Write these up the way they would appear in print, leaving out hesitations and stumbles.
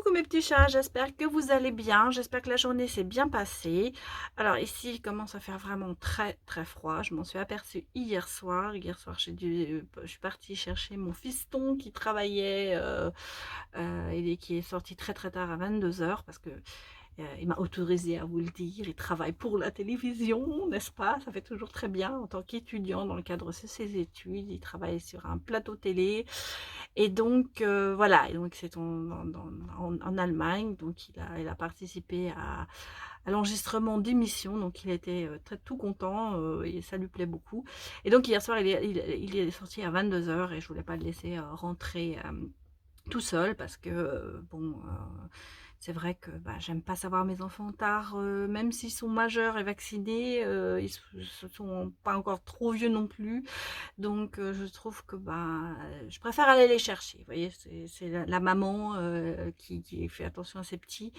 Coucou mes petits chats, j'espère que vous allez bien, j'espère que la journée s'est bien passée. Alors ici, il commence à faire vraiment très très froid, je m'en suis aperçue hier soir. Hier soir, je suis partie chercher mon fiston qui travaillait et qui est sorti très très tard à 22 h parce que il m'a autorisé à vous le dire, il travaille pour la télévision, n'est-ce pas? Ça fait toujours très bien en tant qu'étudiant dans le cadre de ses études, il travaille sur un plateau télé et donc voilà, et donc c'est en Allemagne, donc il a participé à l'enregistrement d'émissions, donc il était tout content et ça lui plaît beaucoup. Et donc hier soir, il est sorti à 22 h et je voulais pas le laisser rentrer tout seul parce que bon, c'est vrai que j'aime pas savoir mes enfants tard, même s'ils sont majeurs et vaccinés, ils sont pas encore trop vieux non plus. Donc je trouve que je préfère aller les chercher. Vous voyez, c'est la maman qui fait attention à ses petits.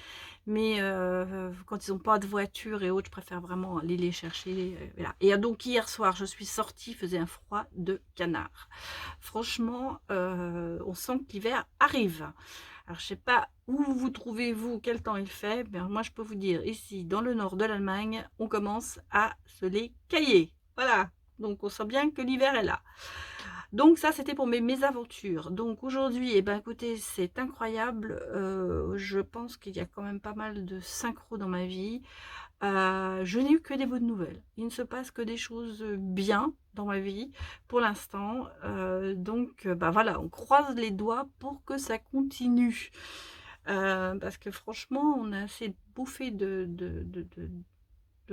Mais quand ils n'ont pas de voiture et autres, je préfère vraiment aller les chercher. Voilà. Et donc hier soir, je suis sortie, il faisait un froid de canard. Franchement, on sent que l'hiver arrive. Alors, je sais pas où vous trouvez-vous, quel temps il fait. Ben, moi, je peux vous dire, ici, dans le nord de l'Allemagne, on commence à se les cailler. Voilà. Donc, on sent bien que l'hiver est là. Donc, ça, c'était pour mes mésaventures. Donc, aujourd'hui, eh ben, écoutez, c'est incroyable. Je pense qu'il y a quand même pas mal de synchro dans ma vie. Je n'ai eu que des bonnes nouvelles. Il ne se passe que des choses bien dans ma vie pour l'instant. Donc, voilà, on croise les doigts pour que ça continue. Parce que franchement, on a assez bouffé de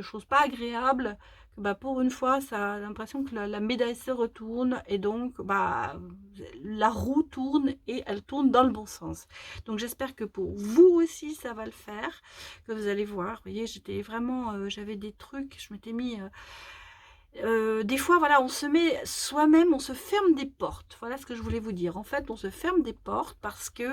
choses pas agréables que pour une fois, ça a l'impression que la médaille se retourne et donc la roue tourne et elle tourne dans le bon sens. Donc j'espère que pour vous aussi, ça va le faire, que vous allez voir. Vous voyez, j'étais vraiment, j'avais des trucs, je m'étais mis... des fois, voilà, on se met soi-même, on se ferme des portes. Voilà ce que je voulais vous dire. En fait, on se ferme des portes parce que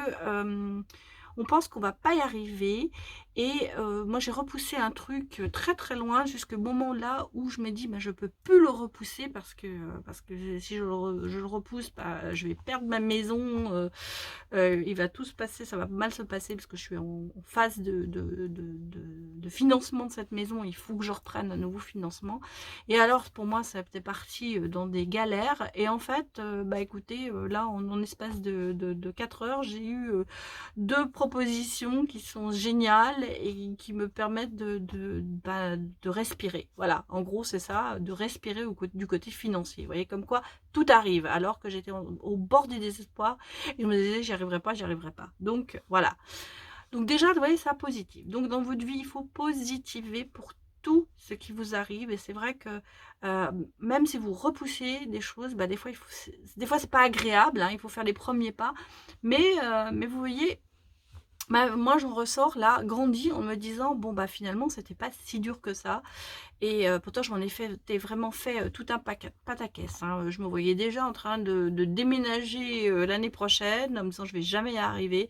on pense qu'on va pas y arriver. Et moi, j'ai repoussé un truc très très loin jusqu'au moment là où je me dis, je peux plus le repousser parce que si je le repousse, je vais perdre ma maison. Il va tout se passer, ça va mal se passer parce que je suis en phase de financement de cette maison. Il faut que je reprenne un nouveau financement. Et alors, pour moi, ça était parti dans des galères. Et en fait, écoutez, là, en espace de 4 heures, j'ai eu 2 propositions qui sont géniales et qui me permettent de respirer. Voilà, en gros, c'est ça, de respirer du côté financier. Vous voyez, comme quoi, tout arrive, alors que j'étais au bord du désespoir. Et je me disais, j'y arriverai pas, j'y arriverai pas. Donc, voilà. Donc déjà, vous voyez, ça positif. Donc dans votre vie, il faut positiver pour tout ce qui vous arrive. Et c'est vrai que même si vous repoussez des choses, des fois c'est pas agréable, hein, il faut faire les premiers pas. Mais vous voyez, moi j'en ressors là, grandi en me disant, bon finalement c'était pas si dur que ça. Et pourtant, je m'en étais vraiment fait tout un pataquès, hein. Je me voyais déjà en train de déménager l'année prochaine, en me disant je vais jamais y arriver.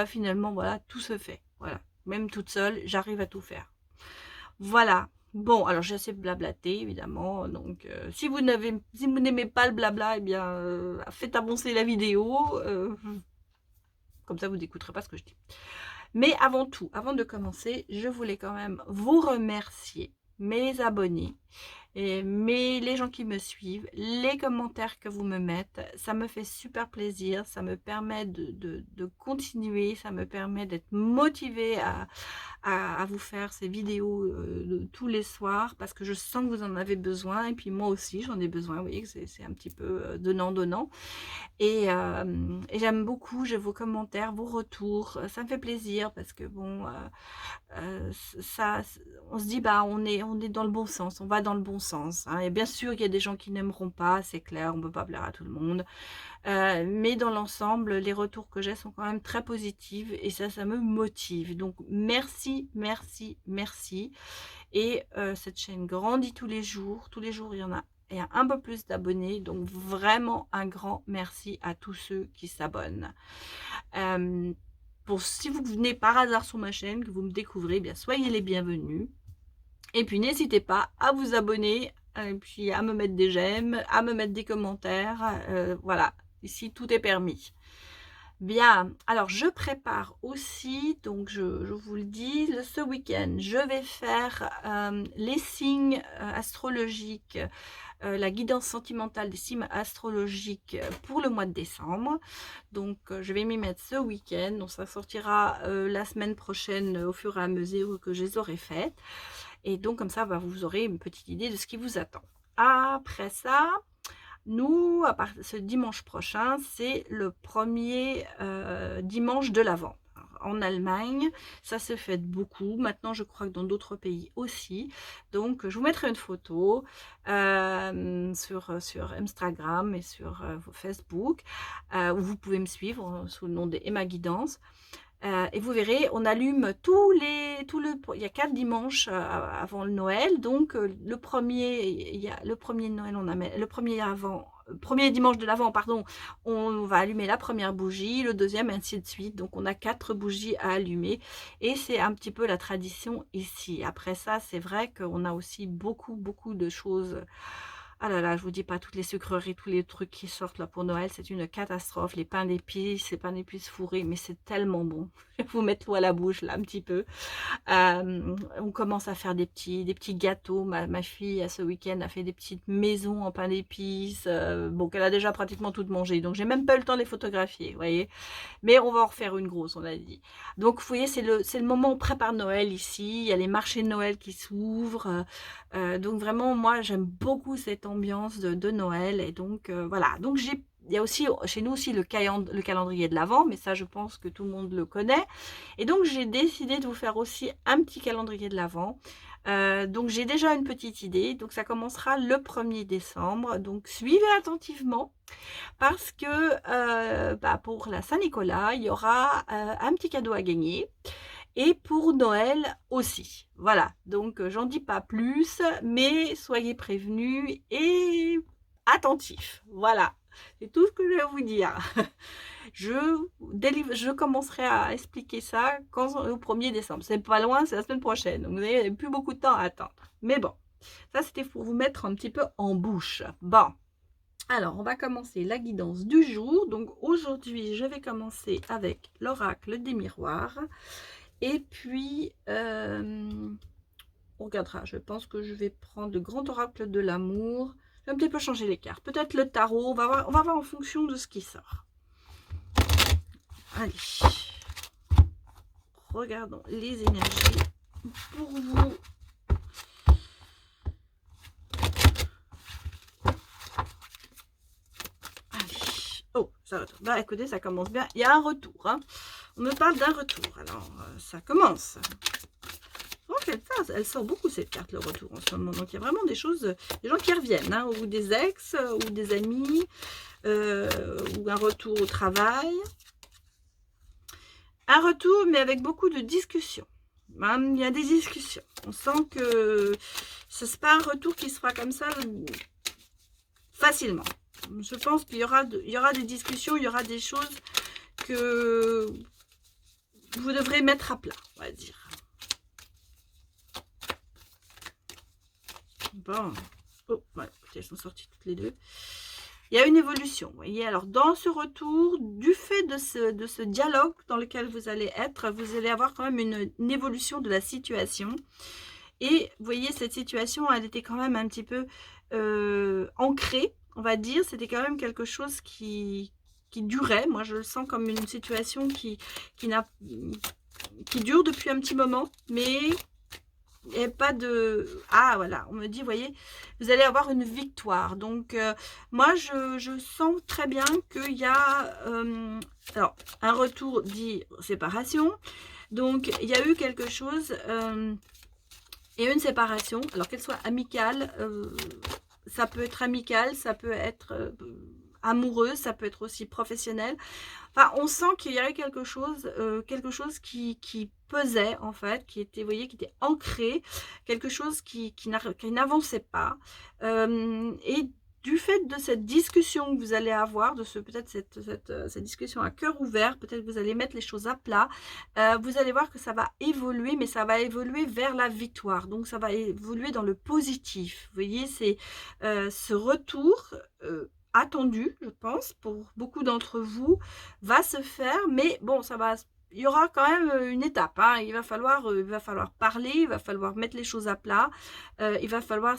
Finalement, voilà, tout se fait. Voilà, même toute seule, j'arrive à tout faire. Voilà. Bon, alors j'ai assez blablaté, évidemment. Donc, si vous n'aimez pas le blabla, eh bien, faites avancer la vidéo. Comme ça, vous n'écouterez pas ce que je dis. Mais avant tout, avant de commencer, je voulais quand même vous remercier, mes abonnés, mais les gens qui me suivent, les commentaires que vous me mettez, ça me fait super plaisir, ça me permet de continuer, ça me permet d'être motivée à vous faire ces vidéos tous les soirs parce que je sens que vous en avez besoin et puis moi aussi j'en ai besoin. Vous voyez que c'est un petit peu donnant. Et j'aime beaucoup vos commentaires, vos retours, ça me fait plaisir parce que bon, ça, on se dit on est dans le bon sens, on va dans le bon sens, hein. Et bien sûr il y a des gens qui n'aimeront pas, c'est clair, on peut pas plaire à tout le monde, mais dans l'ensemble les retours que j'ai sont quand même très positifs et ça me motive. Donc merci, merci, merci. Et cette chaîne grandit tous les jours il y a un peu plus d'abonnés, donc vraiment un grand merci à tous ceux qui s'abonnent. Si vous venez par hasard sur ma chaîne, que vous me découvrez, bien soyez les bienvenus. Et puis n'hésitez pas à vous abonner, et puis à me mettre des j'aime, à me mettre des commentaires. Voilà, ici tout est permis. Bien, alors je prépare aussi, donc je vous le dis, ce week-end, je vais faire les signes astrologiques, la guidance sentimentale des signes astrologiques pour le mois de décembre. Donc je vais m'y mettre ce week-end, donc ça sortira la semaine prochaine au fur et à mesure que je les aurai faites. Et donc comme ça, bah, vous aurez une petite idée de ce qui vous attend. Après ça, nous, à part ce dimanche prochain, c'est le premier dimanche de l'Avent. En Allemagne, ça se fête beaucoup. Maintenant, je crois que dans d'autres pays aussi. Donc, je vous mettrai une photo sur Instagram et sur Facebook, où vous pouvez me suivre sous le nom de Emma Guidance. Et vous verrez, on allume il y a 4 dimanches avant le Noël. Donc le premier Noël, le premier dimanche de l'Avent, pardon, on va allumer la première bougie, le deuxième, ainsi de suite. Donc on a 4 bougies à allumer et c'est un petit peu la tradition ici. Après ça, c'est vrai qu'on a aussi beaucoup, beaucoup de choses. Ah là là, je vous dis pas toutes les sucreries, tous les trucs qui sortent là pour Noël, c'est une catastrophe. Les pains d'épices fourrés, mais c'est tellement bon. Je vais vous mettre l'eau à la bouche là un petit peu. On commence à faire des petits gâteaux. Ma fille, ce week-end, a fait des petites maisons en pain d'épices, bon, qu'elle a déjà pratiquement toutes mangées. Donc, j'ai même pas eu le temps de les photographier, vous voyez. Mais on va en refaire une grosse, on a dit. Donc, vous voyez, c'est le moment où on prépare Noël ici. Il y a les marchés de Noël qui s'ouvrent. Donc, vraiment, moi, j'aime beaucoup cette ambiance de Noël. Et donc, voilà. Donc, il y a aussi, chez nous aussi, le calendrier de l'Avent, mais ça, je pense que tout le monde le connaît. Et donc, j'ai décidé de vous faire aussi un petit calendrier de l'Avent. Donc, j'ai déjà une petite idée. Donc, ça commencera le 1er décembre. Donc, suivez attentivement parce que bah, pour la Saint-Nicolas, il y aura un petit cadeau à gagner. Et pour Noël aussi. Voilà, donc j'en dis pas plus, mais soyez prévenus et attentifs. Voilà, c'est tout ce que je vais vous dire. Je commencerai à expliquer ça au 1er décembre. C'est pas loin, c'est la semaine prochaine. Donc vous n'avez plus beaucoup de temps à attendre. Mais bon, ça c'était pour vous mettre un petit peu en bouche. Bon, alors on va commencer la guidance du jour. Donc aujourd'hui, je vais commencer avec l'oracle des miroirs. Et puis, on regardera. Je pense que je vais prendre le grand oracle de l'amour. Je vais un petit peu changer les cartes. Peut-être le tarot. On va voir en fonction de ce qui sort. Allez. Regardons les énergies pour vous. Allez. Oh, ça retourne. Bah écoutez, ça commence bien. Il y a un retour. Hein. On me parle d'un retour. Alors, ça commence. Elle sort beaucoup cette carte, le retour en ce moment. Donc il y a vraiment des choses, des gens qui reviennent, hein, ou des ex, ou des amis, ou un retour au travail. Un retour, mais avec beaucoup de discussions. Hein, il y a des discussions. On sent que ce n'est pas un retour qui se fera comme ça facilement. Je pense qu'il y aura des discussions, il y aura des choses que vous devrez mettre à plat, on va dire. Bon. Oh, voilà, elles sont sorties toutes les deux. Il y a une évolution, vous voyez. Alors, dans ce retour, du fait de ce dialogue dans lequel vous allez être, vous allez avoir quand même une évolution de la situation. Et vous voyez, cette situation, elle était quand même un petit peu ancrée, on va dire. C'était quand même quelque chose qui durait. Moi, je le sens comme une situation qui dure depuis un petit moment, mais il n'y a pas de... Ah, voilà, on me dit, vous voyez, vous allez avoir une victoire. Donc, moi, je sens très bien qu'il y a alors, un retour dit séparation. Donc, il y a eu quelque chose et une séparation. Alors, qu'elle soit amicale, ça peut être amical, ça peut être amoureux, ça peut être aussi professionnel. Enfin, on sent qu'il y avait quelque chose qui pesait en fait, qui était, vous voyez, qui était ancré, quelque chose qui n'avançait pas. Et du fait de cette discussion que vous allez avoir, de peut-être cette discussion à cœur ouvert, peut-être que vous allez mettre les choses à plat, vous allez voir que ça va évoluer, mais ça va évoluer vers la victoire. Donc, ça va évoluer dans le positif. Vous voyez, c'est ce retour attendu, je pense, pour beaucoup d'entre vous, va se faire, mais bon, il y aura quand même une étape, hein. Il va falloir parler, il va falloir mettre les choses à plat, il va falloir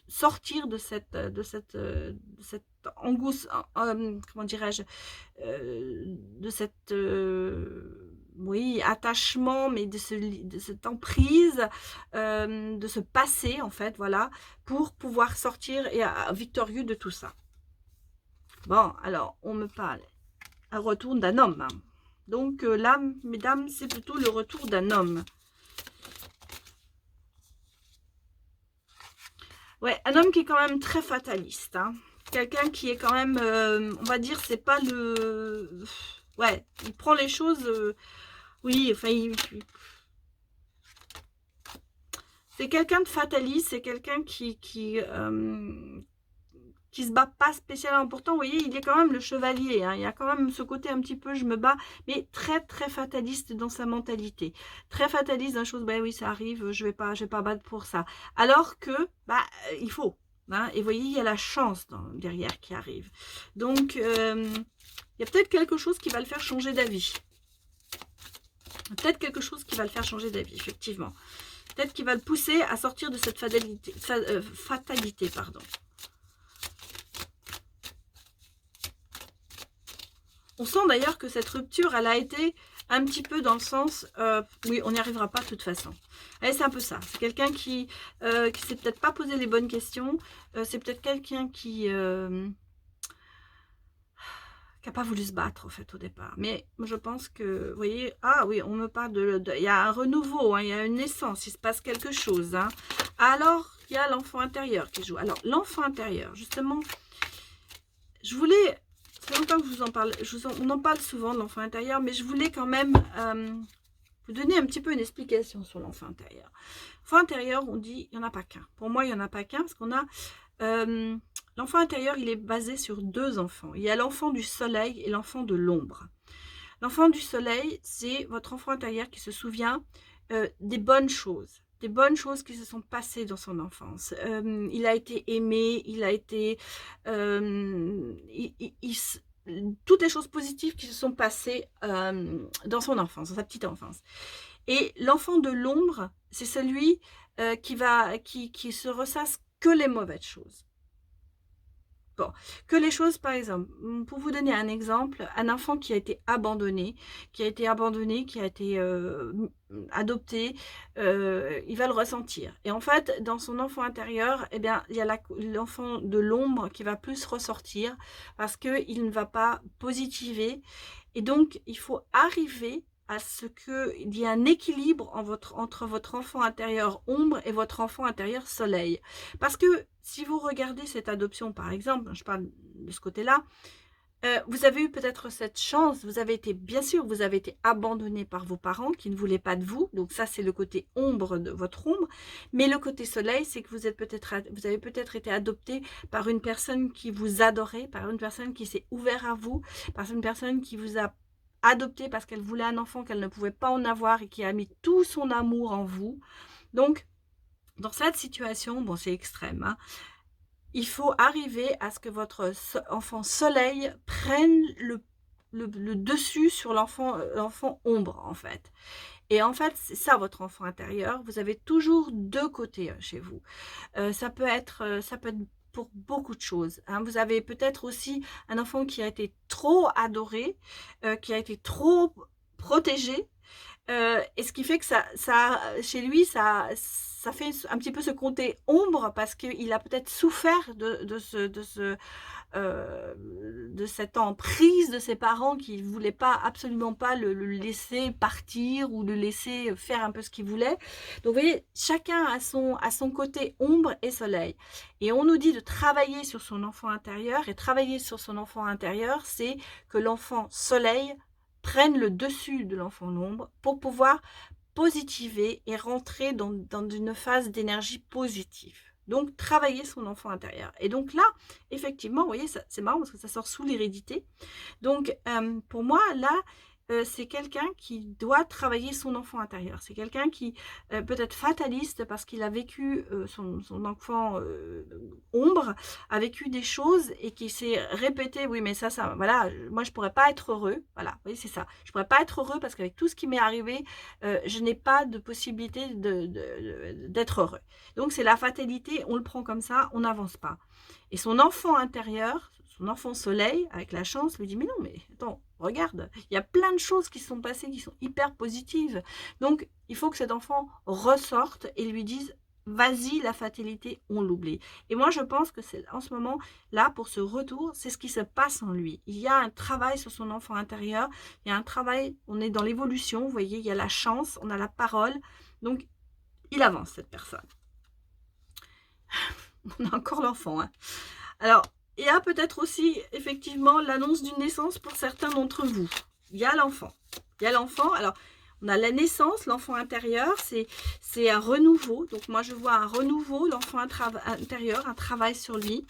sortir de cette angousse, comment dirais-je, de cette, oui, attachement, mais de cette emprise, de ce passé, en fait, voilà, pour pouvoir sortir et victorieux de tout ça. Bon, alors, on me parle un retour d'un homme, hein. Donc là, mesdames, c'est plutôt le retour d'un homme. Ouais, un homme qui est quand même très fataliste, hein. Quelqu'un qui est quand même, on va dire, c'est pas le... Ouais, il prend les choses... oui, enfin, c'est quelqu'un de fataliste, c'est quelqu'un qui se bat pas spécialement. Pourtant, vous voyez, il est quand même le chevalier, hein. Il y a quand même ce côté un petit peu, je me bats, mais très, très fataliste dans sa mentalité. Très fataliste dans la chose, bah oui, ça arrive, je vais pas battre pour ça. Alors que, bah, il faut. Hein, et vous voyez, il y a la chance derrière qui arrive. Donc, il y a peut-être quelque chose qui va le faire changer d'avis. Peut-être quelque chose qui va le faire changer d'avis, effectivement. Peut-être qu'il va le pousser à sortir de cette fatalité, pardon. On sent d'ailleurs que cette rupture, elle a été un petit peu dans le sens, oui, on n'y arrivera pas de toute façon. C'est un peu ça. C'est quelqu'un qui s'est peut-être pas posé les bonnes questions. C'est peut-être quelqu'un qui n'a pas voulu se battre, en fait, au départ. Mais je pense que, vous voyez, ah oui, on me parle il y a un renouveau, hein, il y a une naissance, il se passe quelque chose. Hein. Alors, il y a l'enfant intérieur qui joue. Alors, l'enfant intérieur, justement, je voulais... Ça fait longtemps que je vous en parle, on en parle souvent de l'enfant intérieur, mais je voulais quand même vous donner un petit peu une explication sur l'enfant intérieur. L'enfant intérieur, on dit, il n'y en a pas qu'un. Pour moi, il n'y en a pas qu'un, parce qu'on a... l'enfant intérieur, il est basé sur deux enfants. Il y a l'enfant du soleil et l'enfant de l'ombre. L'enfant du soleil, c'est votre enfant intérieur qui se souvient des bonnes choses qui se sont passées dans son enfance. Il a été aimé, il a été... toutes les choses positives qui se sont passées dans son enfance, dans sa petite enfance. Et l'enfant de l'ombre, c'est celui qui se ressasse que les mauvaises choses. Bon, que les choses, par exemple, pour vous donner un exemple, un enfant qui a été abandonné, qui a été adopté, il va le ressentir. Et en fait, dans son enfant intérieur, eh bien, il y a l'enfant de l'ombre qui va plus ressortir parce qu'il ne va pas positiver. Et donc, il faut arriver à ce qu'il y ait un équilibre entre votre enfant intérieur ombre et votre enfant intérieur soleil. Parce que si vous regardez cette adoption, par exemple, je parle de ce côté-là, vous avez eu peut-être cette chance, bien sûr, vous avez été abandonné par vos parents qui ne voulaient pas de vous, donc ça c'est le côté ombre de votre ombre, mais le côté soleil, c'est que vous avez peut-être été adopté par une personne qui vous adorait, par une personne qui s'est ouverte à vous, par une personne qui vous a adopté parce qu'elle voulait un enfant qu'elle ne pouvait pas en avoir et qui a mis tout son amour en vous. Donc, dans cette situation, bon, c'est extrême, hein, il faut arriver à ce que votre enfant soleil prenne le dessus sur l'enfant ombre, en fait. Et en fait, c'est ça votre enfant intérieur. Vous avez toujours deux côtés chez vous. Ça peut être pour beaucoup de choses. Hein. Vous avez peut-être aussi un enfant qui a été trop adoré, qui a été trop protégé, et ce qui fait que chez lui, ça fait un petit peu ce côté ombre parce qu'il a peut-être souffert de cette emprise de ses parents qui ne voulaient absolument pas le laisser partir ou le laisser faire un peu ce qu'il voulait. Donc vous voyez, chacun a son côté ombre et soleil. Et on nous dit de travailler sur son enfant intérieur, et travailler sur son enfant intérieur, c'est que l'enfant soleil prenne le dessus de l'enfant l'ombre pour pouvoir positiver et rentrer dans une phase d'énergie positive. Donc, travailler son enfant intérieur. Et donc là, effectivement, vous voyez, c'est marrant parce que ça sort sous l'hérédité. Donc, pour moi, là, c'est quelqu'un qui doit travailler son enfant intérieur. C'est quelqu'un qui peut être fataliste parce qu'il a vécu son enfant ombre, a vécu des choses et qui s'est répété, oui mais ça, voilà, moi je pourrais pas être heureux, voilà, oui c'est ça, je pourrais pas être heureux parce qu'avec tout ce qui m'est arrivé, je n'ai pas de possibilité d'être heureux. Donc c'est la fatalité, on le prend comme ça, on n'avance pas. Et son enfant intérieur, son enfant soleil, avec la chance, lui dit « Mais non, mais attends, regarde, il y a plein de choses qui se sont passées qui sont hyper positives. » Donc, il faut que cet enfant ressorte et lui dise « Vas-y, la fatalité, on l'oublie. » Et moi, je pense que c'est en ce moment, là, pour ce retour, c'est ce qui se passe en lui. Il y a un travail sur son enfant intérieur, il y a un travail, on est dans l'évolution, vous voyez, il y a la chance, on a la parole. Donc, il avance, cette personne. On a encore l'enfant, hein. Alors, il y a peut-être aussi, effectivement, l'annonce d'une naissance pour certains d'entre vous. Il y a l'enfant. Il y a l'enfant. Alors, on a la naissance, l'enfant intérieur, c'est un renouveau. Donc, moi, je vois un renouveau, l'enfant intérieur, un travail sur lui,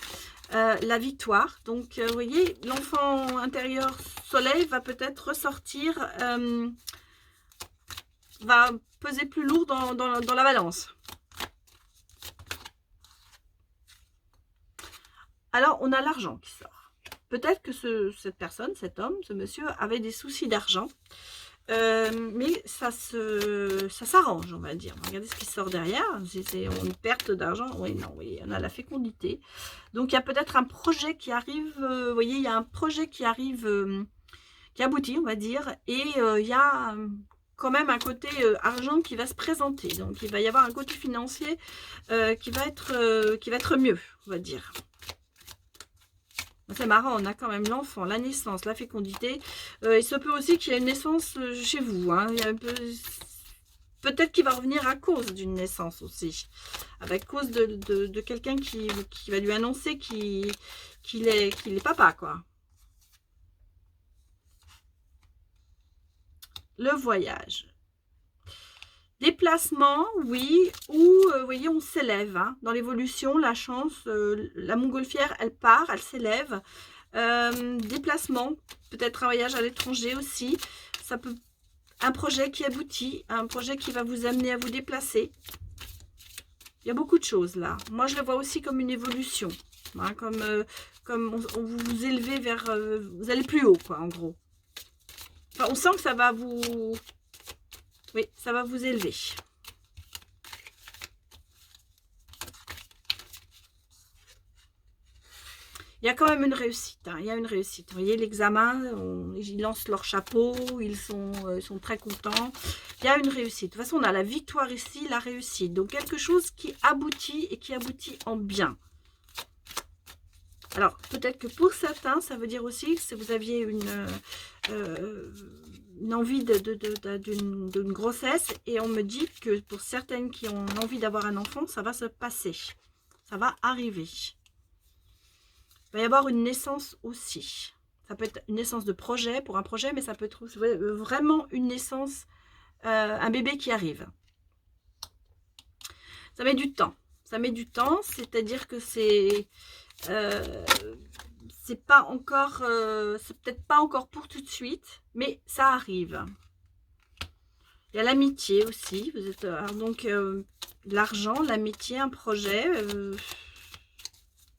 la victoire. Donc, vous voyez, l'enfant intérieur soleil va peut-être ressortir, va peser plus lourd dans la balance. Alors, on a l'argent qui sort. Peut-être que cette personne, cet homme, ce monsieur, avait des soucis d'argent. Mais ça s'arrange, on va dire. Regardez ce qui sort derrière. C'est une perte d'argent. Oui, non, oui, on a la fécondité. Donc, il y a peut-être un projet qui arrive. Vous voyez, il y a un projet qui arrive, qui aboutit, on va dire. Et il y a quand même un côté argent qui va se présenter. Donc, il va y avoir un côté financier qui va être mieux, on va dire. C'est marrant, on a quand même l'enfant, la naissance, la fécondité. Il se peut aussi qu'il y ait une naissance chez vous. Hein. Peut-être qu'il va revenir à cause d'une naissance aussi. Avec cause de quelqu'un qui va lui annoncer qu'il est papa, quoi. Le voyage. Déplacement, oui, ou vous voyez, on s'élève. Hein. Dans l'évolution, la chance, la montgolfière, elle part, elle s'élève. Déplacement, peut-être un voyage à l'étranger aussi. Ça peut, un projet qui aboutit, un projet qui va vous amener à vous déplacer. Il y a beaucoup de choses là. Moi, je le vois aussi comme une évolution. Hein, comme on vous élevez vers... vous allez plus haut, quoi, en gros. Enfin, on sent que ça va vous... Oui, ça va vous élever. Il y a quand même une réussite. Hein, il y a une réussite. Vous voyez, l'examen, ils lancent leur chapeau, ils sont très contents. Il y a une réussite. De toute façon, on a la victoire ici, la réussite. Donc, quelque chose qui aboutit et qui aboutit en bien. Alors, peut-être que pour certains, ça veut dire aussi que si vous aviez une envie d'une grossesse, et on me dit que pour certaines qui ont envie d'avoir un enfant, ça va se passer, ça va arriver. Il va y avoir une naissance aussi. Ça peut être une naissance de projet, pour un projet, mais ça peut être vraiment une naissance, un bébé qui arrive. Ça met du temps. Ça met du temps, c'est-à-dire que c'est pas encore, c'est peut-être pas encore pour tout de suite, mais ça arrive. Il y a l'amitié aussi. Vous êtes donc l'argent, l'amitié, un projet,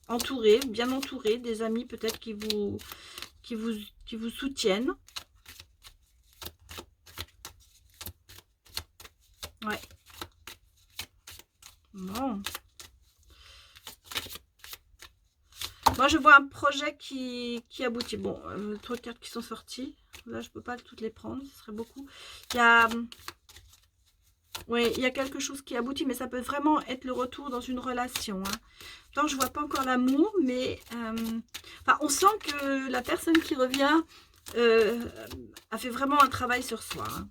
entouré, bien entouré, des amis peut-être qui vous soutiennent. Ouais. Bon. Moi, je vois un projet qui aboutit. Bon, 3 cartes qui sont sorties. Là, je ne peux pas toutes les prendre. Ce serait beaucoup. Il y a... Oui, il y a quelque chose qui aboutit, mais ça peut vraiment être le retour dans une relation. Hein. Tant je ne vois pas encore l'amour, mais... enfin, on sent que la personne qui revient a fait vraiment un travail sur soi. Hein.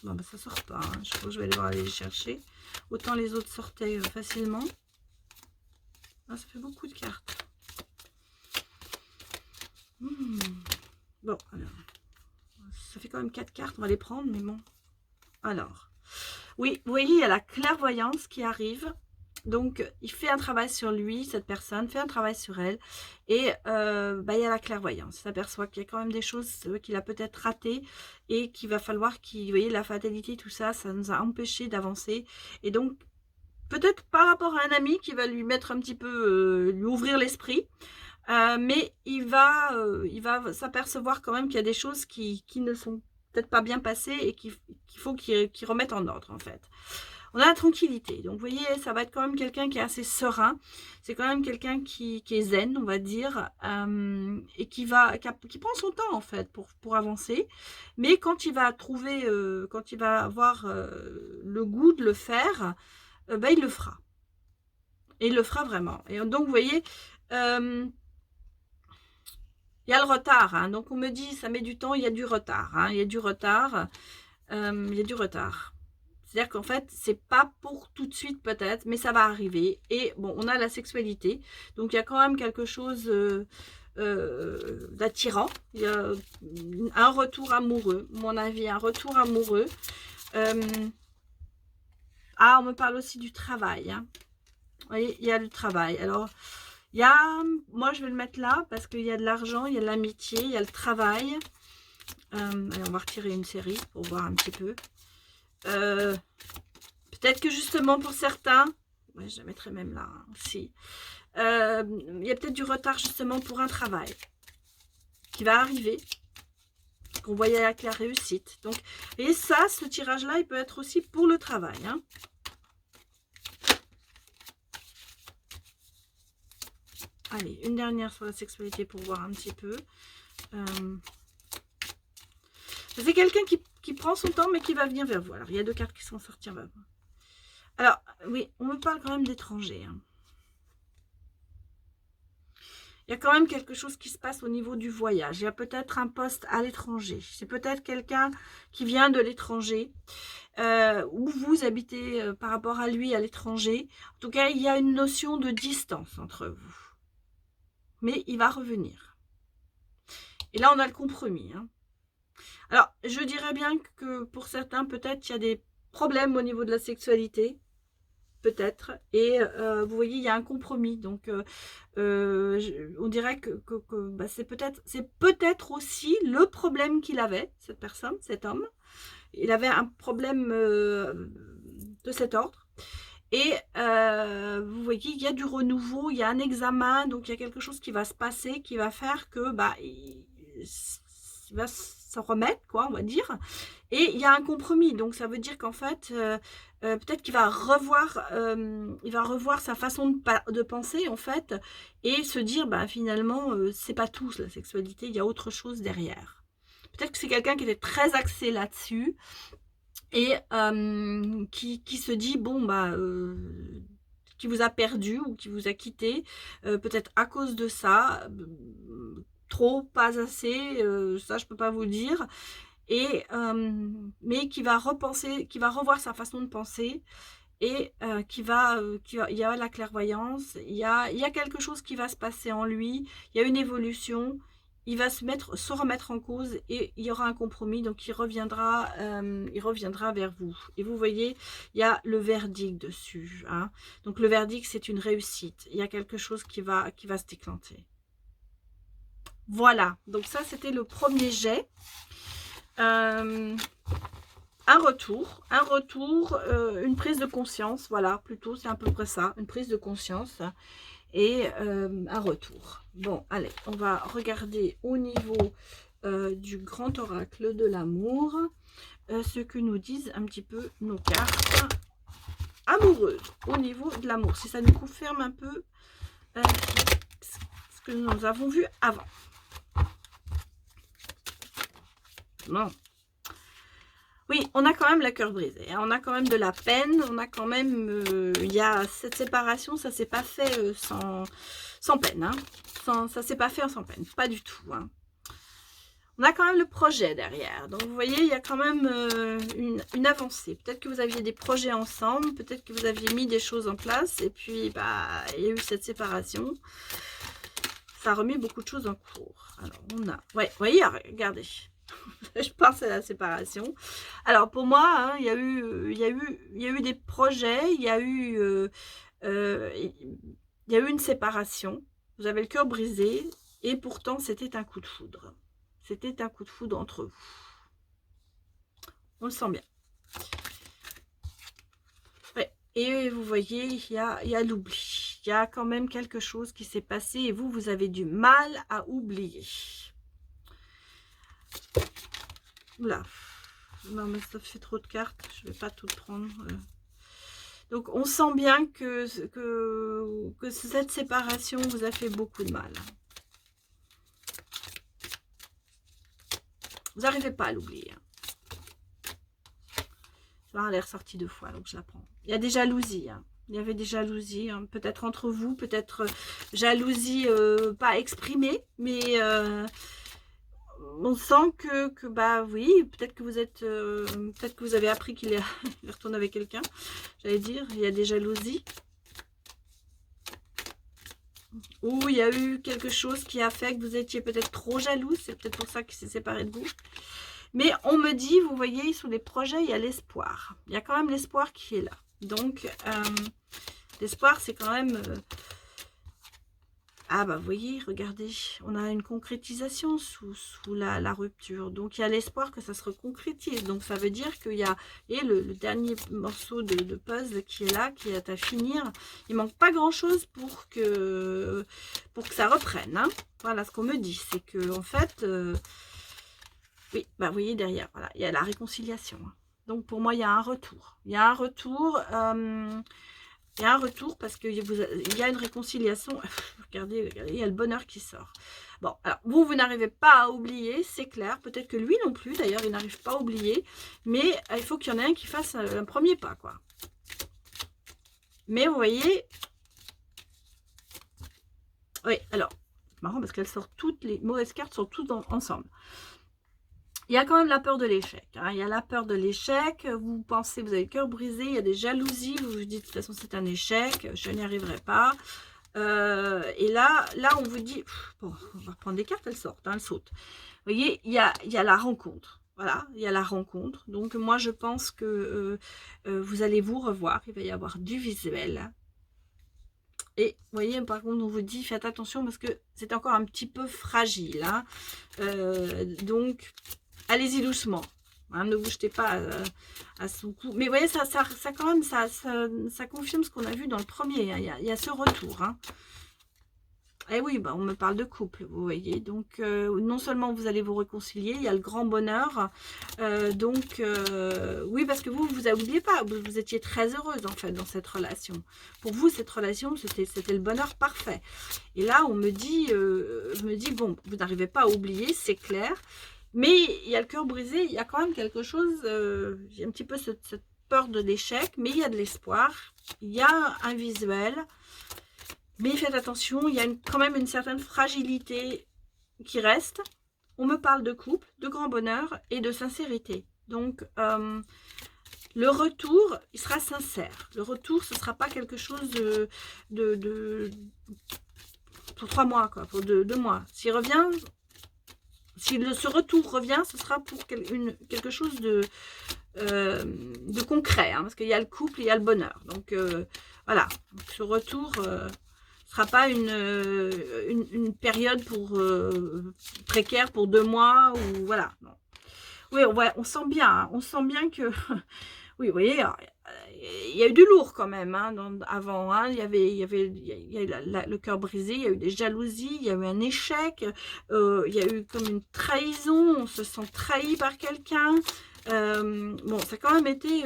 Bon, ben, ça sort pas. Hein. Je crois que je vais devoir aller les chercher. Autant les autres sortaient facilement. Ah, ça fait beaucoup de cartes. Bon, alors. Ça fait quand même 4 cartes. On va les prendre, mais bon. Alors. Oui, vous voyez, il y a la clairvoyance qui arrive. Donc, il fait un travail sur lui, cette personne fait un travail sur elle. Et bah, il y a la clairvoyance. Il s'aperçoit qu'il y a quand même des choses qu'il a peut-être ratées et qu'il va falloir qu'il... Vous voyez, la fatalité, tout ça, ça nous a empêchés d'avancer. Et donc, peut-être par rapport à un ami qui va lui mettre un petit peu... lui ouvrir l'esprit. Mais il va s'apercevoir quand même qu'il y a des choses qui ne sont peut-être pas bien passées et qu'il faut qu'il remette en ordre, en fait. On a la tranquillité. Donc, vous voyez, ça va être quand même quelqu'un qui est assez serein. C'est quand même quelqu'un qui est zen, on va dire, et qui prend son temps, en fait, pour avancer. Mais quand il va trouver, quand il va avoir le goût de le faire, ben, il le fera. Et il le fera vraiment. Et donc, vous voyez, il y a le retard. Hein. Donc, on me dit, ça met du temps, il y a du retard. Hein. Il y a du retard. Il y a du retard. C'est-à-dire qu'en fait, c'est pas pour tout de suite peut-être, mais ça va arriver. Et bon, on a la sexualité. Donc, il y a quand même quelque chose d'attirant. Il y a un retour amoureux, à mon avis, un retour amoureux. Ah, on me parle aussi du travail. Hein. Vous voyez, il y a le travail. Alors, il y a... Moi, je vais le mettre là parce qu'il y a de l'argent, il y a de l'amitié, il y a le travail. Allez, on va retirer une série pour voir un petit peu. Peut-être que justement pour certains, ouais, je la mettrai même là aussi, il y a peut-être du retard justement pour un travail qui va arriver, qu'on voyait avec la réussite. Donc, et ça, ce tirage-là, il peut être aussi pour le travail. Hein. Allez, une dernière sur la sexualité pour voir un petit peu. C'est quelqu'un qui prend son temps, mais qui va venir vers vous. Alors, il y a deux cartes qui sont sorties. Alors, oui, on me parle quand même d'étrangers. Hein. Il y a quand même quelque chose qui se passe au niveau du voyage. Il y a peut-être un poste à l'étranger. C'est peut-être quelqu'un qui vient de l'étranger. Où vous habitez par rapport à lui à l'étranger. En tout cas, il y a une notion de distance entre vous. Mais il va revenir. Et là, on a le compromis. Hein. Alors, je dirais bien que pour certains, peut-être, il y a des problèmes au niveau de la sexualité. Peut-être. Et vous voyez, il y a un compromis. Donc, on dirait que bah, c'est peut-être aussi le problème qu'il avait, cette personne, cet homme. Il avait un problème de cet ordre. Et vous voyez, il y a du renouveau, il y a un examen, donc il y a quelque chose qui va se passer, qui va faire que bah, il va se remettre, quoi, on va dire. Et il y a un compromis, donc ça veut dire qu'en fait, peut-être qu'il va revoir sa façon de penser, en fait, et se dire, bah, finalement, c'est pas tout, la sexualité, il y a autre chose derrière. Peut-être que c'est quelqu'un qui était très axé là-dessus, et qui se dit, bon, bah, qui vous a perdu ou qui vous a quitté, peut-être à cause de ça, trop, pas assez, ça je peux pas vous le dire, et mais qui va repenser, qui va revoir sa façon de penser, et il y a la clairvoyance, il y a quelque chose qui va se passer en lui, il y a une évolution, il va se remettre en cause et il y aura un compromis, donc il reviendra vers vous. Et vous voyez, il y a le verdict dessus. Hein. Donc le verdict, c'est une réussite. Il y a quelque chose qui va se déclencher. Voilà, donc ça c'était le premier jet. Un retour, une prise de conscience, voilà, plutôt c'est à peu près ça, une prise de conscience et un retour. Bon, allez, on va regarder au niveau du grand oracle de l'amour, ce que nous disent un petit peu nos cartes amoureuses au niveau de l'amour, si ça nous confirme un peu ce que nous avons vu avant. Non. Oui, on a quand même la cœur brisé, hein. On a quand même de la peine, on a quand même, il y a cette séparation, ça s'est pas fait sans peine, hein. Ça s'est pas fait sans peine, pas du tout. Hein. On a quand même le projet derrière, donc vous voyez, il y a quand même une avancée. Peut-être que vous aviez des projets ensemble, peut-être que vous aviez mis des choses en place, et puis bah, il y a eu cette séparation. Ça a remis beaucoup de choses en cours. Alors on a, ouais, vous voyez, regardez. Je pense à la séparation. Alors pour moi, hein, il y a eu des projets, il y a eu il y a eu une séparation, vous avez le cœur brisé, et pourtant c'était un coup de foudre. C'était un coup de foudre entre vous. On le sent bien. Ouais. Et vous voyez, il y a l'oubli. Il y a quand même quelque chose qui s'est passé et vous avez du mal à oublier. Oula. Non, mais ça fait trop de cartes. Je ne vais pas tout prendre. Donc, on sent bien que cette séparation vous a fait beaucoup de mal. Vous n'arrivez pas à l'oublier. Elle est ressortie 2 fois, donc je la prends. Il y a des jalousies. Hein. Il y avait des jalousies, hein, peut-être entre vous, peut-être jalousie pas exprimée, mais on sent que bah oui, peut-être que vous êtes, peut-être que vous avez appris qu'il est retourné avec quelqu'un. J'allais dire, il y a des jalousies. Ou il y a eu quelque chose qui a fait que vous étiez peut-être trop jaloux. C'est peut-être pour ça qu'il s'est séparé de vous. Mais on me dit, vous voyez, sous les projets, il y a l'espoir. Il y a quand même l'espoir qui est là. Donc, l'espoir, c'est quand même... Ah bah, vous voyez, regardez, on a une concrétisation sous la rupture. Donc, il y a l'espoir que ça se reconcrétise. Donc, ça veut dire qu'il y a et le dernier morceau de puzzle qui est là, qui est à finir. Il manque pas grand-chose pour que ça reprenne. Hein. Voilà ce qu'on me dit. C'est que en fait... oui, bah vous voyez derrière, voilà, il y a la réconciliation. Donc pour moi, il y a un retour. Il y a un retour, parce qu'il y a une réconciliation. Regardez, il y a le bonheur qui sort. Bon, alors vous n'arrivez pas à oublier, c'est clair. Peut-être que lui non plus, d'ailleurs, il n'arrive pas à oublier. Mais il faut qu'il y en ait un qui fasse un premier pas, quoi. Mais vous voyez... Oui, alors, c'est marrant parce qu'elles sortent toutes, les mauvaises cartes sont toutes ensemble. Il y a quand même la peur de l'échec. Hein. Il y a la peur de l'échec. Vous pensez, vous avez le cœur brisé. Il y a des jalousies. Vous vous dites, de toute façon, c'est un échec. Je n'y arriverai pas. Et là, on vous dit, bon, on va reprendre des cartes. Elles sortent, hein, elles sautent. Vous voyez, il y a la rencontre. Voilà, il y a la rencontre. Donc, moi, je pense que vous allez vous revoir. Il va y avoir du visuel. Et vous voyez, par contre, on vous dit, faites attention parce que c'est encore un petit peu fragile. Hein. Donc... allez-y doucement, hein, ne vous jetez pas à son cou. Mais vous voyez, ça quand même, ça confirme ce qu'on a vu dans le premier. Hein. Il y a ce retour. Hein. Et oui, bah, on me parle de couple, vous voyez. Donc, non seulement vous allez vous réconcilier, il y a le grand bonheur. Oui, parce que vous oubliez pas, vous étiez très heureuse, en fait, dans cette relation. Pour vous, cette relation, c'était le bonheur parfait. Et là, on me dit, je me dis, bon, vous n'arrivez pas à oublier, c'est clair. Mais il y a le cœur brisé, il y a quand même quelque chose, il y a un petit peu cette peur de l'échec, mais il y a de l'espoir, il y a un visuel, mais faites attention, il y a quand même une certaine fragilité qui reste. On me parle de couple, de grand bonheur et de sincérité. Donc, le retour, il sera sincère. Le retour, ce ne sera pas quelque chose pour 3 mois, quoi, pour 2 mois. S'il revient... si ce retour revient, ce sera pour quelque chose de concret, hein, parce qu'il y a le couple, il y a le bonheur. Donc voilà, donc, ce retour ne sera pas une période précaire pour 2 mois, ou voilà. Non. Oui, on sent bien, hein, on sent bien que... oui, vous voyez, il y a eu du lourd quand même, hein, avant, hein, il y a eu le cœur brisé, il y a eu des jalousies, il y a eu un échec, il y a eu comme une trahison, on se sent trahi par quelqu'un, bon, ça a quand même été,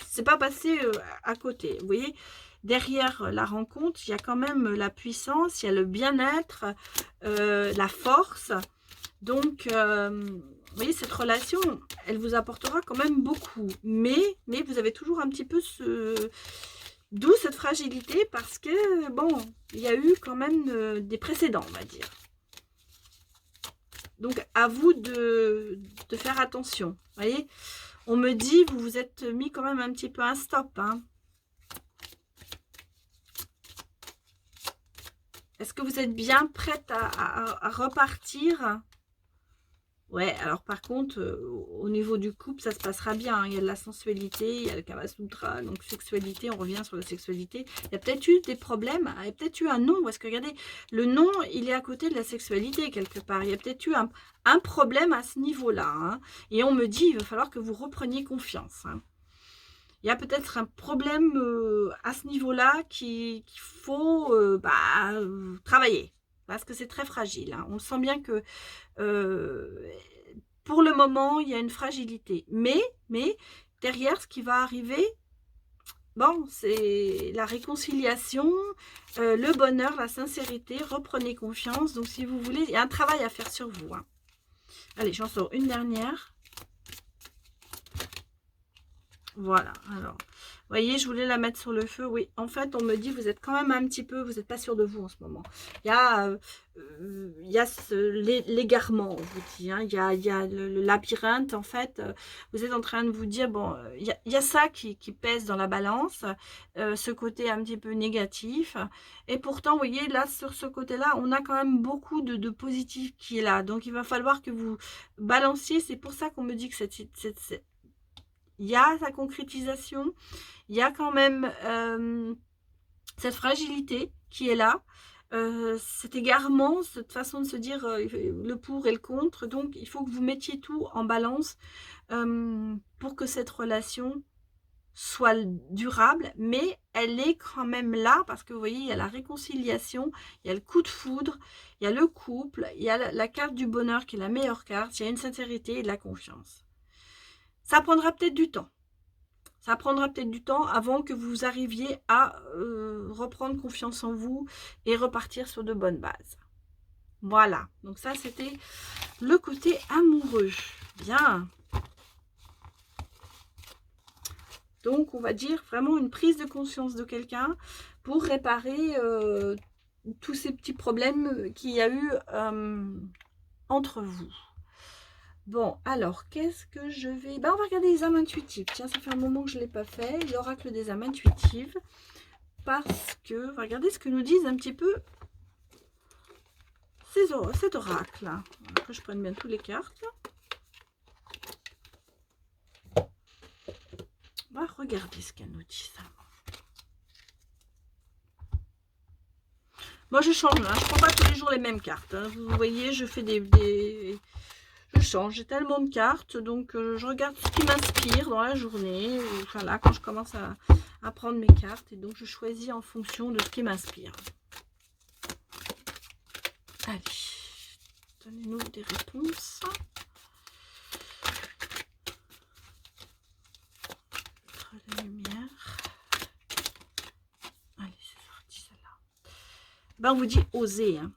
c'est pas passé à côté, vous voyez, derrière la rencontre, il y a quand même la puissance, il y a le bien-être, la force, donc... vous voyez, cette relation, elle vous apportera quand même beaucoup. Mais vous avez toujours un petit peu d'où cette fragilité, parce que, bon, il y a eu quand même des précédents, on va dire. Donc, à vous de faire attention. Vous voyez, on me dit, vous vous êtes mis quand même un petit peu un stop. Hein. Est-ce que vous êtes bien prête à repartir ? Ouais, alors par contre, au niveau du couple, ça se passera bien, hein. Il y a de la sensualité, il y a le Kama Sutra, donc sexualité, on revient sur la sexualité. Il y a peut-être eu des problèmes, il y a peut-être eu un non, parce que regardez, le non, il est à côté de la sexualité quelque part. Il y a peut-être eu un problème à ce niveau-là, hein. Et on me dit, il va falloir que vous repreniez confiance, hein. Il y a peut-être un problème à ce niveau-là qu'il faut travailler, parce que c'est très fragile, hein. On le sent bien que euh, pour le moment, il y a une fragilité. Mais derrière, ce qui va arriver, bon, c'est la réconciliation, le bonheur, la sincérité. Reprenez confiance. Donc, si vous voulez, il y a un travail à faire sur vous, hein. Allez, j'en sors une dernière. Voilà, alors, vous voyez, je voulais la mettre sur le feu. Oui, en fait, on me dit, vous êtes quand même un petit peu, vous n'êtes pas sûr de vous en ce moment. Il y a l'égarement, on vous dit, hein. Il y a le labyrinthe, en fait. Vous êtes en train de vous dire, bon, il y a ça qui pèse dans la balance, ce côté un petit peu négatif. Et pourtant, vous voyez, là, sur ce côté-là, on a quand même beaucoup de positif qui est là. Donc, il va falloir que vous balanciez. C'est pour ça qu'on me dit que il y a sa concrétisation, il y a quand même cette fragilité qui est là, cet égarement, cette façon de se dire le pour et le contre. Donc, il faut que vous mettiez tout en balance pour que cette relation soit durable, mais elle est quand même là parce que vous voyez, il y a la réconciliation, il y a le coup de foudre, il y a le couple, il y a la carte du bonheur qui est la meilleure carte, il y a une sincérité et de la confiance. Ça prendra peut-être du temps. Ça prendra peut-être du temps avant que vous arriviez à reprendre confiance en vous et repartir sur de bonnes bases. Voilà, donc ça c'était le côté amoureux. Bien. Donc on va dire vraiment une prise de conscience de quelqu'un pour réparer tous ces petits problèmes qu'il y a eu entre vous. Bon, alors, qu'est-ce que je vais... Ben, on va regarder les âmes intuitives. Tiens, ça fait un moment que je ne l'ai pas fait. L'oracle des âmes intuitives. Parce que... On va regarder ce que nous disent un petit peu cet oracle. Que je prenne bien toutes les cartes. On va regarder ce qu'elle nous dit, ça. Moi, je change. Hein. Je ne prends pas tous les jours les mêmes cartes. Hein. Vous voyez, je fais je change, j'ai tellement de cartes, donc je regarde ce qui m'inspire dans la journée, enfin là, quand je commence à prendre mes cartes, et donc je choisis en fonction de ce qui m'inspire. Allez, donnez-nous des réponses. La lumière. Allez, c'est sorti celle-là. Ben, on vous dit oser, hein.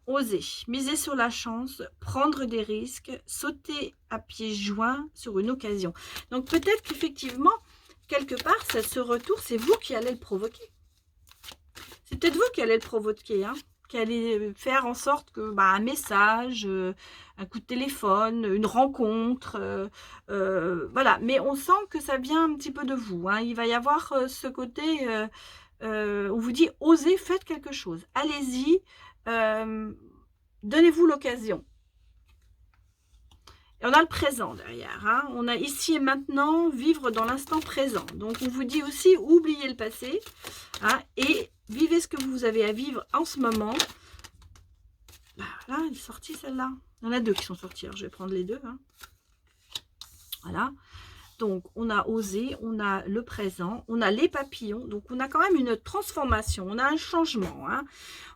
Oser, miser sur la chance, prendre des risques, sauter à pieds joints sur une occasion. Donc peut-être qu'effectivement, quelque part, ce retour, c'est vous qui allez le provoquer. C'est peut-être vous qui allez le provoquer, hein, qui allez faire en sorte que un message, un coup de téléphone, une rencontre, voilà. Mais on sent que ça vient un petit peu de vous, hein. Il va y avoir ce côté... on vous dit, osez, faites quelque chose. Allez-y, donnez-vous l'occasion. Et on a le présent derrière. Hein. On a ici et maintenant, vivre dans l'instant présent. Donc, on vous dit aussi, oubliez le passé, hein, et vivez ce que vous avez à vivre en ce moment. Là, elle est sortie celle-là. Il y en a deux qui sont sorties. Alors, je vais prendre les deux. Hein. Voilà. Donc, on a osé, on a le présent, on a les papillons. Donc, on a quand même une transformation, on a un changement. Hein.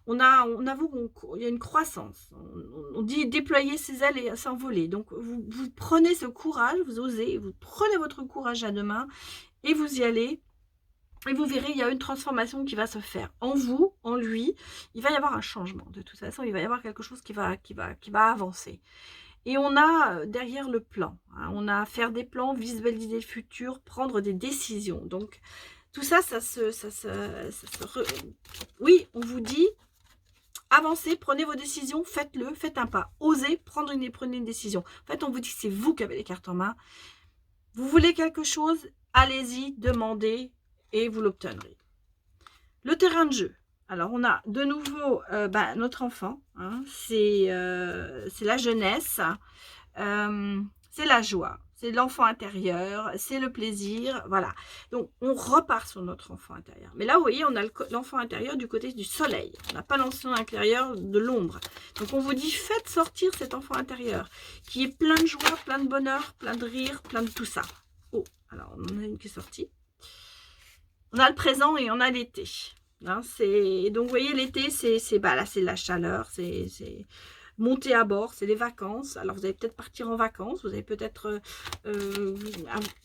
On avoue qu'il y a une croissance. On dit déployer ses ailes et s'envoler. Donc, vous prenez ce courage, vous osez, vous prenez votre courage à deux mains et vous y allez. Et vous verrez, il y a une transformation qui va se faire en vous, en lui. Il va y avoir un changement. De toute façon, il va y avoir quelque chose qui va avancer. Et on a derrière le plan, hein, on a à faire des plans, visualiser le futur, prendre des décisions. Donc, tout ça, oui, on vous dit, avancez, prenez vos décisions, faites-le, faites un pas. Osez, prenez une décision. En fait, on vous dit que c'est vous qui avez les cartes en main. Vous voulez quelque chose, allez-y, demandez et vous l'obtiendrez. Le terrain de jeu. Alors, on a de nouveau notre enfant, hein, c'est la jeunesse, c'est la joie, c'est l'enfant intérieur, c'est le plaisir, voilà. Donc, on repart sur notre enfant intérieur. Mais là, vous voyez, on a l'enfant intérieur du côté du soleil. On n'a pas l'enfant intérieur de l'ombre. Donc, on vous dit, faites sortir cet enfant intérieur qui est plein de joie, plein de bonheur, plein de rire, plein de tout ça. Oh, alors, on en a une qui est sortie. On a le présent et on a l'été. Hein, donc, vous voyez, l'été, c'est la chaleur, c'est monter à bord, c'est les vacances. Alors, vous allez peut-être partir en vacances, vous allez peut-être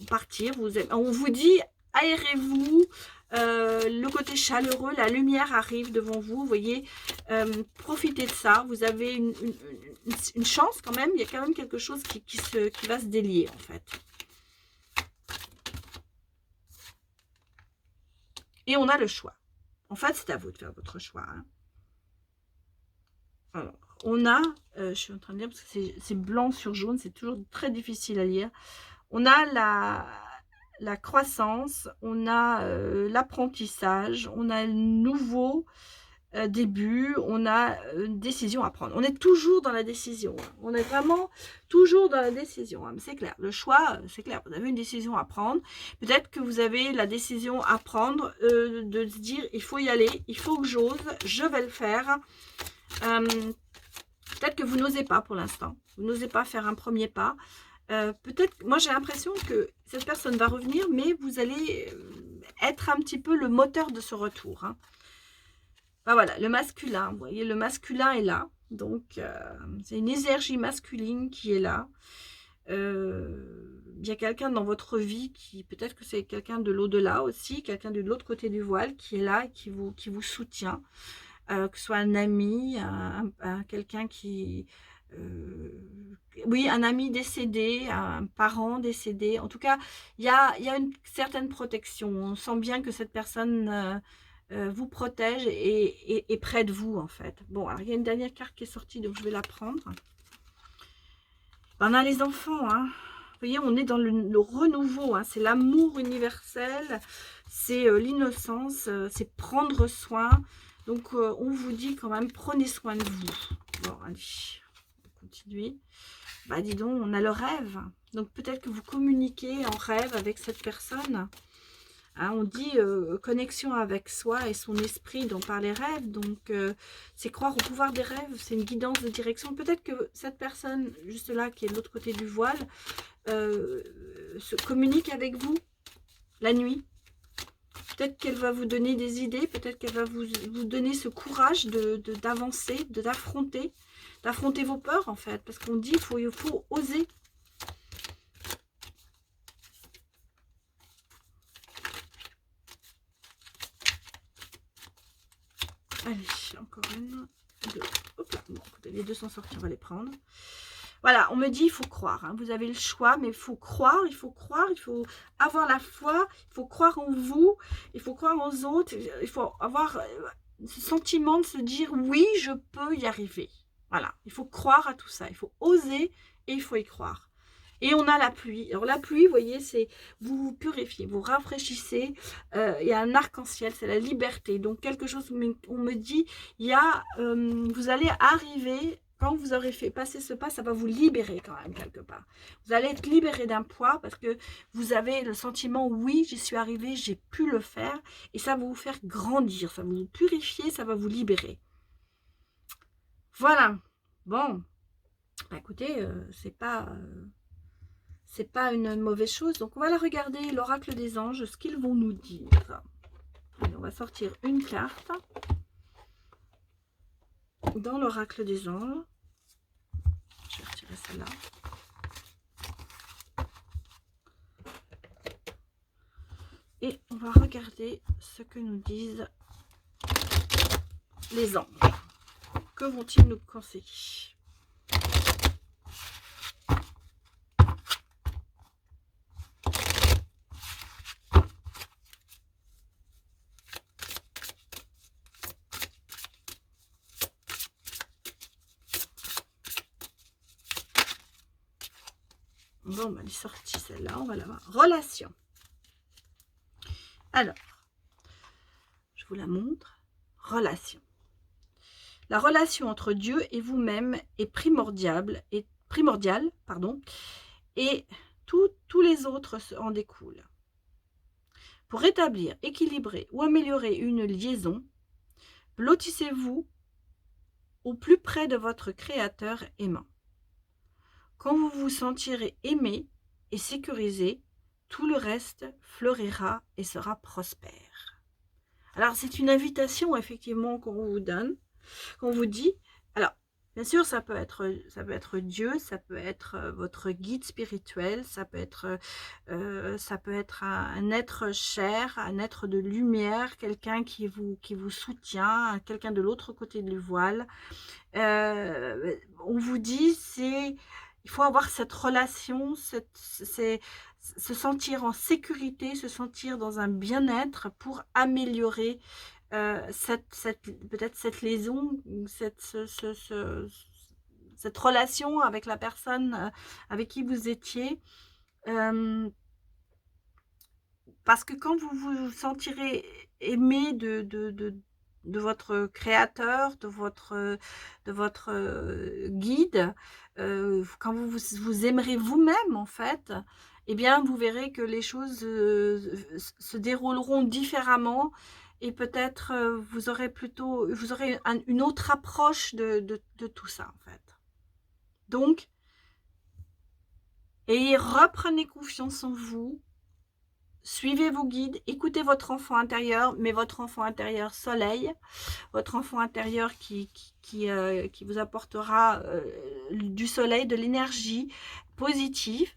partir. On vous dit, aérez-vous, le côté chaleureux, la lumière arrive devant vous, vous voyez, profitez de ça. Vous avez une chance quand même, il y a quand même quelque chose qui va se délier, en fait. Et on a le choix. En fait, c'est à vous de faire votre choix. Hein. Alors, on a, je suis en train de lire parce que c'est blanc sur jaune, c'est toujours très difficile à lire. On a la croissance, on a l'apprentissage, on a le nouveau début, on a une décision à prendre. On est toujours dans la décision. Hein. On est vraiment toujours dans la décision. Hein. C'est clair. Le choix, c'est clair. Vous avez une décision à prendre. Peut-être que vous avez la décision à prendre de se dire, il faut y aller, il faut que j'ose, je vais le faire. Peut-être que vous n'osez pas pour l'instant. Vous n'osez pas faire un premier pas. Peut-être, moi j'ai l'impression que cette personne va revenir, mais vous allez être un petit peu le moteur de ce retour. Hein. Ben voilà, le masculin, vous voyez, le masculin est là. Donc, c'est une énergie masculine qui est là. Il y a quelqu'un dans votre vie qui, peut-être que c'est quelqu'un de l'au-delà aussi, quelqu'un de l'autre côté du voile qui est là, qui vous soutient. Que ce soit un ami, quelqu'un qui... oui, un ami décédé, un parent décédé. En tout cas, il y a une certaine protection. On sent bien que cette personne vous protège et est près de vous, en fait. Bon, alors il y a une dernière carte qui est sortie, donc je vais la prendre. Ben, on a les enfants, hein. Vous voyez, on est dans le renouveau, hein. C'est l'amour universel, c'est l'innocence, c'est prendre soin. Donc, on vous dit quand même, prenez soin de vous. Bon, allez, on va continuer. Bah, dis donc, on a le rêve. Donc, peut-être que vous communiquez en rêve avec cette personne. Hein, on dit connexion avec soi et son esprit dont par les rêves. Donc, c'est croire au pouvoir des rêves. C'est une guidance de direction. Peut-être que cette personne, juste là, qui est de l'autre côté du voile, se communique avec vous la nuit. Peut-être qu'elle va vous donner des idées. Peut-être qu'elle va vous donner ce courage d'avancer, d'affronter vos peurs, en fait. Parce qu'on dit qu'il faut oser. Allez, encore une, deux. Hop là. Bon, écoutez, les deux sont sortis, on va les prendre. Voilà, on me dit, il faut croire. Hein. Vous avez le choix, mais il faut croire, il faut avoir la foi, il faut croire en vous, il faut croire aux autres, il faut avoir ce sentiment de se dire, oui, je peux y arriver. Voilà, il faut croire à tout ça, il faut oser et il faut y croire. Et on a la pluie. Alors la pluie, vous voyez, c'est vous vous purifiez, vous rafraîchissez. Il y a un arc-en-ciel, c'est la liberté. Donc quelque chose, on me dit, il y a, vous allez arriver, quand vous aurez fait passer ce pas, ça va vous libérer quand même quelque part. Vous allez être libéré d'un poids parce que vous avez le sentiment, oui, j'y suis arrivé, j'ai pu le faire. Et ça va vous faire grandir, ça va vous purifier, ça va vous libérer. Voilà. Bon, bah, écoutez, c'est pas une mauvaise chose. Donc, on va la regarder, l'oracle des anges, ce qu'ils vont nous dire. Allez, on va sortir une carte dans l'oracle des anges. Je vais retirer celle-là. Et on va regarder ce que nous disent les anges. Que vont-ils nous conseiller ? Bon, bah, elle est sortie celle-là, on va la voir. Relation. Alors, je vous la montre. relation. La relation entre Dieu et vous-même est primordiale, pardon, et tous les autres en découlent. Pour établir, équilibrer ou améliorer une liaison, blottissez-vous au plus près de votre Créateur aimant. Quand vous vous sentirez aimé et sécurisé, tout le reste fleurira et sera prospère. Alors, c'est une invitation, effectivement, qu'on vous donne, qu'on vous dit. Alors, bien sûr, ça peut être Dieu, ça peut être votre guide spirituel, ça peut être un être cher, un être de lumière, quelqu'un qui vous soutient, quelqu'un de l'autre côté du voile. On vous dit, il faut avoir cette relation, se sentir en sécurité, se sentir dans un bien-être pour améliorer peut-être cette liaison, cette relation avec la personne avec qui vous étiez. Parce que quand vous vous sentirez aimé de votre créateur, de votre guide, quand vous aimerez vous-même en fait, eh bien vous verrez que les choses se dérouleront différemment et peut-être vous aurez une autre approche de tout ça en fait. Donc, reprenez confiance en vous. Suivez vos guides, écoutez votre enfant intérieur, mais votre enfant intérieur soleil, votre enfant intérieur qui vous apportera du soleil, de l'énergie positive,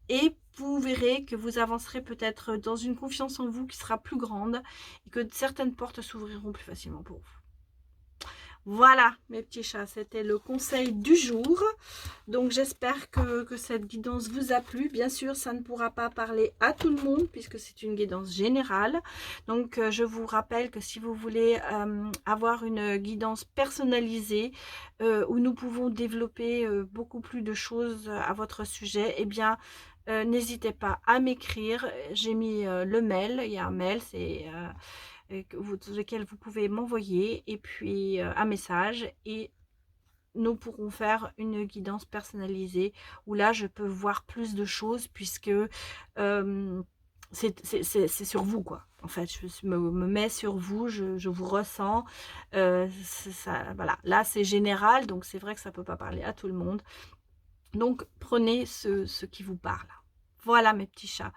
et vous verrez que vous avancerez peut-être dans une confiance en vous qui sera plus grande et que certaines portes s'ouvriront plus facilement pour vous. Voilà mes petits chats, c'était le conseil du jour. Donc j'espère que cette guidance vous a plu. Bien sûr, ça ne pourra pas parler à tout le monde puisque c'est une guidance générale. Donc je vous rappelle que si vous voulez avoir une guidance personnalisée où nous pouvons développer beaucoup plus de choses à votre sujet, eh bien n'hésitez pas à m'écrire. J'ai mis le mail, il y a un mail, c'est lequel vous pouvez m'envoyer et puis un message, et nous pourrons faire une guidance personnalisée où là je peux voir plus de choses puisque c'est sur vous quoi. En fait, je me mets sur vous, je vous ressens. Ça, voilà. Là c'est général, donc c'est vrai que ça peut pas parler à tout le monde. Donc prenez ce qui vous parle. Voilà mes petits chats.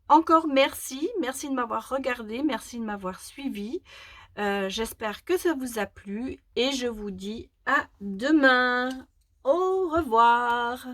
Encore merci de m'avoir regardé, merci de m'avoir suivi. J'espère que ça vous a plu et je vous dis à demain. Au revoir.